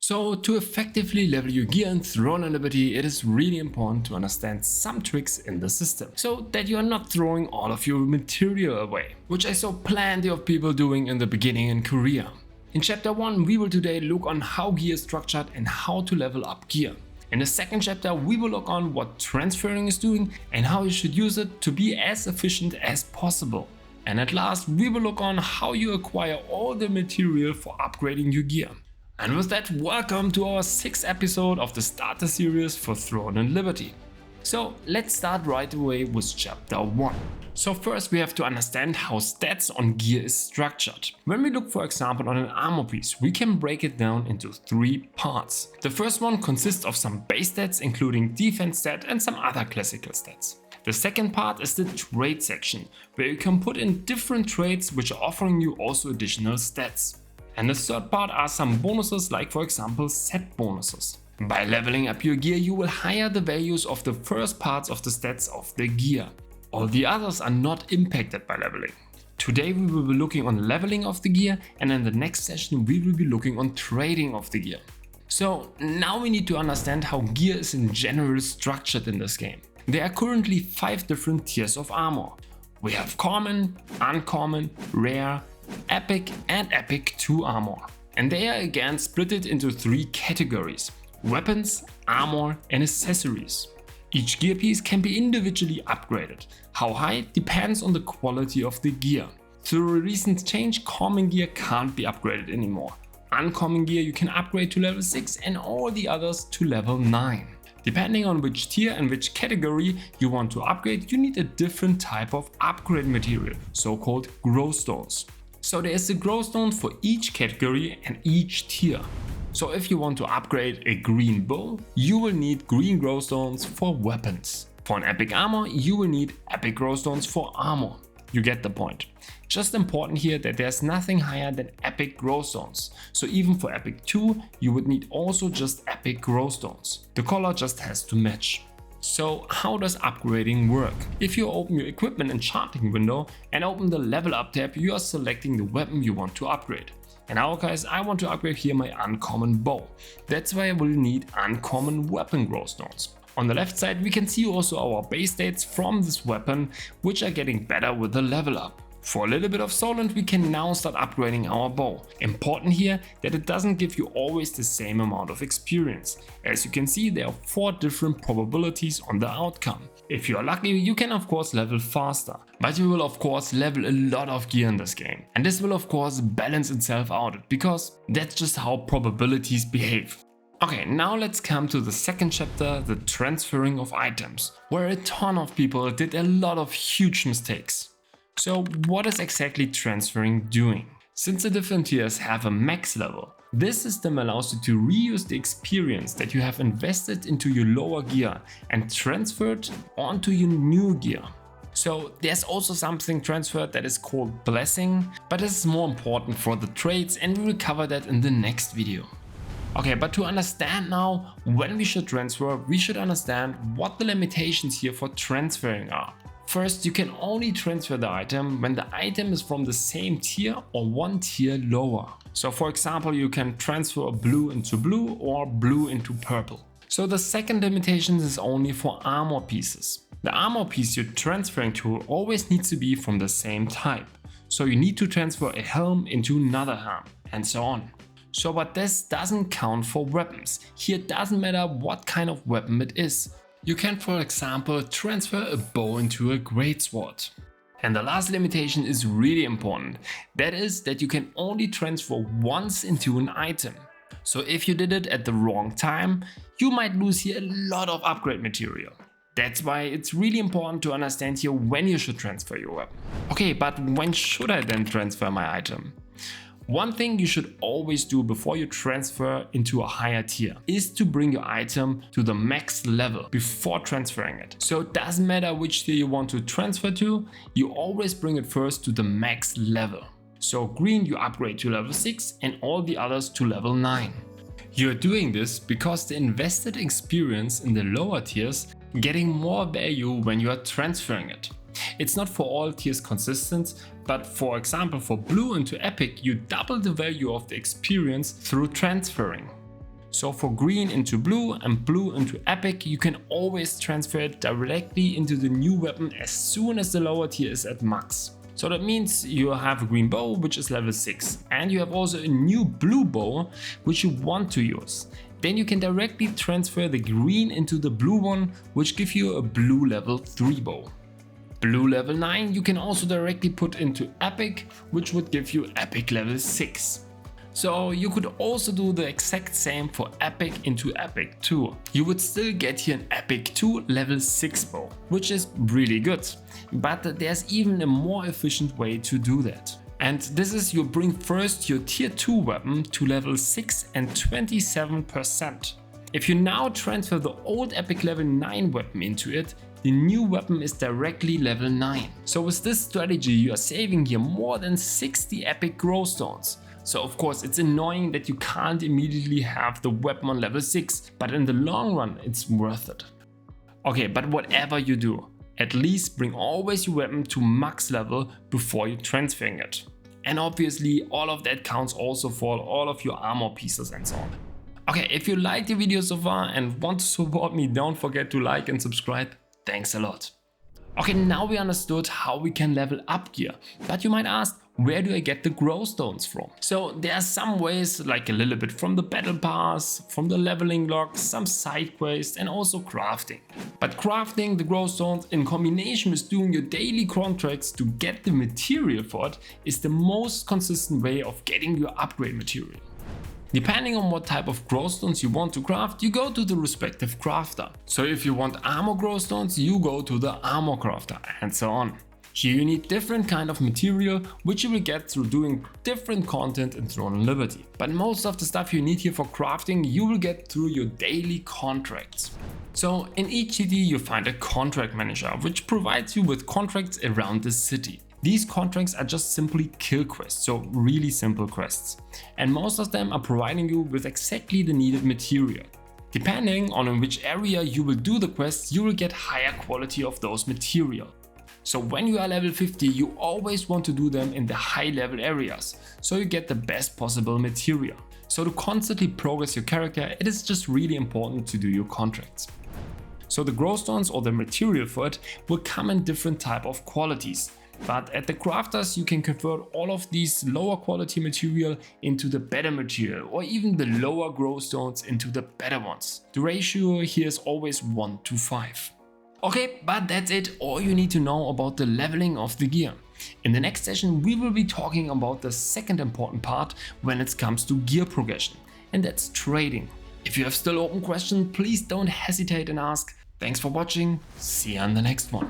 So to effectively level your gear in Throne and Liberty, it is really important to understand some tricks in the system, so that you are not throwing all of your material away, which I saw plenty of people doing in the beginning in Korea. In chapter 1 we will today look on how gear is structured and how to level up gear. In the second chapter we will look on what transferring is doing and how you should use it to be as efficient as possible. And at last we will look on how you acquire all the material for upgrading your gear. And with that, welcome to our 6th episode of the starter series for Throne and Liberty. So let's start right away with chapter 1. So first we have to understand how stats on gear is structured. When we look for example on an armor piece, we can break it down into 3 parts. The first one consists of some base stats including defense stat and some other classical stats. The second part is the trade section, where you can put in different trades which are offering you also additional stats. And the third part are some bonuses, like for example set bonuses. By leveling up your gear you will higher the values of the first parts of the stats of the gear. All the others are not impacted by leveling. Today we will be looking on leveling of the gear, and in the next session we will be looking on trading of the gear. So now we need to understand how gear is in general structured in this game. There are currently 5 different tiers of armor. We have common, uncommon, rare, epic and epic 2 armor. And they are again splitted into 3 categories: weapons, armor and accessories. Each gear piece can be individually upgraded. How high depends on the quality of the gear. Through a recent change, common gear can't be upgraded anymore. Uncommon gear you can upgrade to level 6 and all the others to level 9. Depending on which tier and which category you want to upgrade, you need a different type of upgrade material, so-called Growthstones. So there is a Growthstone for each category and each tier. So if you want to upgrade a green bow, you will need green Growthstones for weapons. For an epic armor, you will need epic Growthstones for armor. You get the point. Just important here that there's nothing higher than epic Growthstones. So even for epic 2, you would need also just epic Growthstones. The color just has to match. So how does upgrading work? If you open your equipment enchanting window and open the level up tab, you are selecting the weapon you want to upgrade. In our case, I want to upgrade here my uncommon bow. That's why I will need uncommon weapon Growthstones. On the left side we can see also our base stats from this weapon, which are getting better with the level up. For a little bit of Solent we can now start upgrading our bow. Important here that it doesn't give you always the same amount of experience. As you can see, there are 4 different probabilities on the outcome. If you are lucky you can of course level faster, but you will of course level a lot of gear in this game. And this will of course balance itself out, because that's just how probabilities behave. Okay, now let's come to the second chapter, the transferring of items, where a ton of people did a lot of huge mistakes. So what is exactly transferring doing? Since the different tiers have a max level, this system allows you to reuse the experience that you have invested into your lower gear and transfer it onto your new gear. So there's also something transferred that is called blessing, but this is more important for the trades and we will cover that in the next video. Okay, but to understand now when we should transfer, we should understand what the limitations here for transferring are. First, you can only transfer the item when the item is from the same tier or 1 tier lower. So for example, you can transfer blue into blue or blue into purple. So the second limitation is only for armor pieces. The armor piece you're transferring to always needs to be from the same type. So you need to transfer a helm into another helm and so on. So but this doesn't count for weapons. Here it doesn't matter what kind of weapon it is. You can for example transfer a bow into a greatsword. And the last limitation is really important. That is that you can only transfer once into an item. So if you did it at the wrong time, you might lose here a lot of upgrade material. That's why it's really important to understand here when you should transfer your weapon. Okay, but when should I then transfer my item? One thing you should always do before you transfer into a higher tier is to bring your item to the max level before transferring it. So it doesn't matter which tier you want to transfer to, you always bring it first to the max level. So green you upgrade to level 6 and all the others to level 9. You're doing this because the invested experience in the lower tiers getting more value when you are transferring it. It's not for all tiers consistent, but for example for blue into epic you double the value of the experience through transferring. So for green into blue and blue into epic, you can always transfer it directly into the new weapon as soon as the lower tier is at max. So that means you have a green bow which is level 6 and you have also a new blue bow which you want to use. Then you can directly transfer the green into the blue one, which gives you a blue level 3 bow. Blue level 9 you can also directly put into epic, which would give you epic level 6. So you could also do the exact same for epic into epic 2. You would still get here an epic 2 level 6 bow, which is really good. But there's even a more efficient way to do that. And this is you bring first your tier 2 weapon to level 6 and 27%. If you now transfer the old epic level 9 weapon into it, the new weapon is directly level 9. So with this strategy you are saving here more than 60 epic Growthstones. So of course it's annoying that you can't immediately have the weapon on level 6, but in the long run it's worth it. Okay, but whatever you do, at least bring always your weapon to max level before you transferring it. And obviously all of that counts also for all of your armor pieces and so on. Okay, if you liked the video so far and want to support me, don't forget to like and subscribe. Thanks a lot. Okay, now we understood how we can level up gear, but you might ask, where do I get the Growthstones from? So there are some ways, like a little bit from the battle pass, from the leveling logs, some side quests and also crafting. But crafting the Growthstones in combination with doing your daily contracts to get the material for it is the most consistent way of getting your upgrade material. Depending on what type of Growthstones you want to craft, you go to the respective crafter. So if you want armor Growthstones, you go to the armor crafter and so on. Here you need different kind of material, which you will get through doing different content in Throne and Liberty. But most of the stuff you need here for crafting, you will get through your daily contracts. So in each city you find a contract manager, which provides you with contracts around the city. These contracts are just simply kill quests, so really simple quests. And most of them are providing you with exactly the needed material. Depending on in which area you will do the quests, you will get higher quality of those material. So when you are level 50, you always want to do them in the high level areas, so you get the best possible material. So to constantly progress your character, it is just really important to do your contracts. So the Growthstones or the material for it will come in different type of qualities. But at the crafters you can convert all of these lower quality material into the better material, or even the lower Growthstones into the better ones. The ratio here is always 1 to 5. Okay, but that's it, all you need to know about the leveling of the gear. In the next session we will be talking about the second important part when it comes to gear progression, and that's trading. If you have still open questions, please don't hesitate and ask. Thanks for watching, see you on the next one.